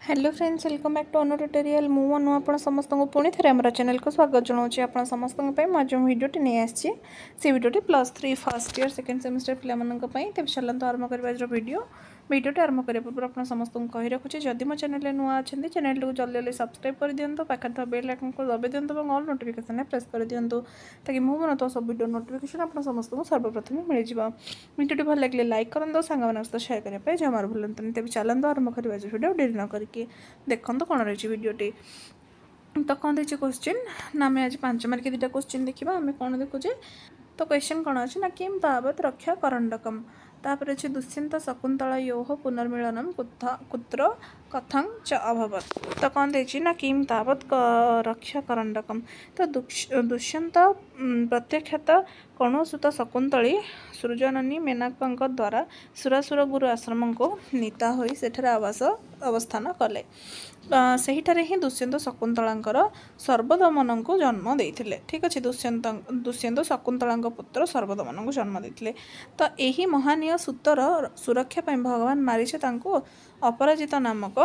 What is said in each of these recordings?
Hello friends welcome back to Anu tutorial मु अनु आपण समस्त को पुणी थे आम चैनल को स्वागत जनाऊँ आप समस्त मैं जो भिडियोटी नहीं आसी से भिडियोटी +3 फर्स्ट ईयर सेकेंड सेमिस्टर पाई तेज चलते आरंभ कर भिडियोटी आरंभ करने पूर्व आप समस्त को कही रखुच्छे जदि मो चैनल नुआ अच्छा चैनल को जल्दी जल्दी सब्सक्राइब कर दिखाँ पाखे बेल आइकन को दबाई दिखाँ और ऑल नोटिफिकेशन प्रेस कर दिखाँ ताकि मुझे बना सब भिडियो नोटिफिकेशन आप समस्त को सर्वप्रथम मिल जाए भिडियोटी भल लगे लाइक करूँ सांग सहित सेयार करने जमार भूलतनी तेज चलते आरंभ करवा भिडियो डेरी न करके देखो कौन रही भिडियोटी तो कौन देखिए क्वेश्चन ना आम आज 5 मार्क 2टा क्वेश्चन देखा आम कौन देखुचे तो क्वेश्चन कौन अच्छे ना किम तावत रक्षा करंडकम तापर अच्छे दुष्यंत शकुंतलयोः पुनर्मिलनम कुत्र कथं च अभवत् तो कौन देखिए ना किम तावत रक्षा करंडकम तो दुष्यंत प्रत्यक्षत कणुसुत शकुंतली सृजननी मेनका द्वारा सुरासुर गुरु आश्रम को नीता होई सेठारे अवस्थान कले सेहिठारे ही दुष्यंत शकुंतलांकर सर्वदमन को जन्म देइथिले। ठीक अच्छे दुष्यंत शकुंतला पुत्र सर्वदमन को जन्म देइथिले। तो यही महानीय सूतर सुरक्षा भगवान मारीचे तांको अपराजित नामक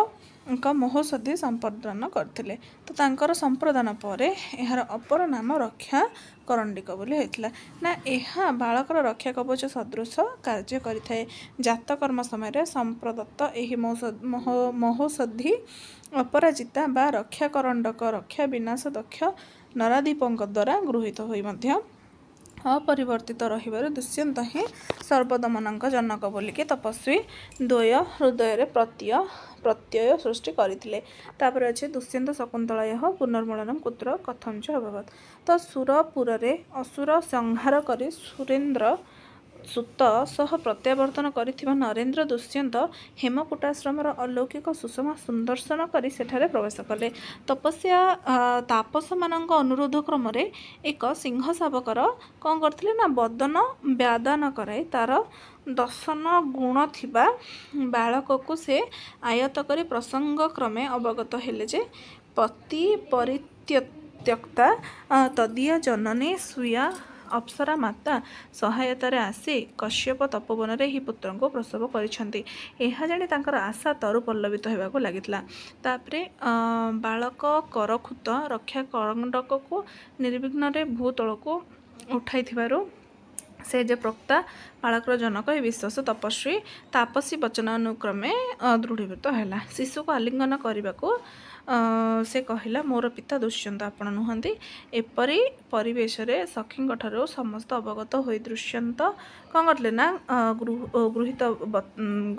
मोहसधी संप्रदान करथिले। तो तांकर संप्रदान पर यार अपर नाम रक्षा करंडिक बोली होइथिला ना यह बालकर रक्षा कवच सदृश कार्य करिथाए। जातकर्म समय संप्रदत्त यही मोहसधी अपराजिता बा रक्षा करंडक रक्षा विनाश दक्ष नरादीपଙ୍କ द्वारा गृहीत होई मध्य अपरिवर्तित रहिबार दुष्यंत ही सर्वदमन जनक बोलिके तपस्वी द्वय हृदय प्रत्यय सृष्टि करथिले। तापर अच्छे दुष्यंत शकुंतलयोः पुनर्मिलनम कुत्र कथं च अभवत् तो सुरपुर रे असुर संहार करी सुरेंद्र सुत सह प्रत्यावर्तन करिथिबा नरेंद्र दुष्यंत हेमकूटाश्रम अलौकिक सुषमा सुदर्शन करी सेठारे प्रवेश कले। तपस्या तापस मानक अनुरोध क्रम एक सिंह शावकर कौन करथिले ना बदन व्यादान कराई तार दर्शन गुण थिबा बालक को से आयत करी प्रसंग क्रमे अवगत हेले जे पति परित्यक्ता तदीय जननी सुया अप्सरा माता सहायतार आसी कश्यप तपोवन ही पुत्र को प्रसव करिसेंती। यह जानी तांकर आशा तरु पल्लवित होगा लगिता। तापरे बालक करखुत रक्षा करंडक को निर्विघ्न भूतल को उठाई से जे प्रोक्ता बालकर जनक विश्वास तपस्वी तापसी वचन अनुक्रमे दृढ़ीभूत है। शिशु को आलिंगन करने को से कहला मोर पिता दुष्यंत आपण नुहंती एपरी परिवेश रे सखी ठारू समस्त अवगत हो दुष्यंत कौन करते ना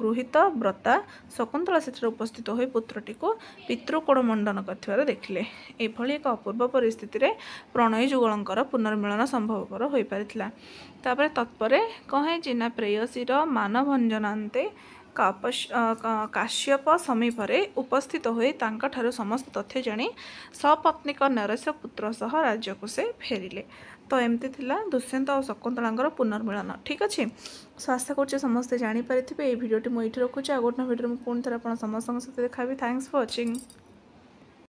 गृहित व्रता शकुंतला से उपस्थित हो पुत्रटी को पितृकोण मंडन कर देखिले। एभली एक अपूर्व परिस्थिति रे प्रणयी जुगलंकर पुनर्मिलन संभवपर हो पारिथिला। तापर तत्परे कहे जिना प्रेयसीर मानभंजनान्ते काश्यप समीप उपस्थित होई तांका ठारू समस्त तथ्य जानी सपत्निक नरेश पुत्र सह राज्य को से फेरिले। तो एमती थिला दुष्यंत और शकुंतलांकर पुनर्मिलन। ठीक अच्छे सो आशा करछे समस्ते जानी पारिथिबे। ए भिडियोटी मुझे रखुच्छे आ गोटे भिडियो पुणी थे आप समस्त सहित देखा। Thanks for watching.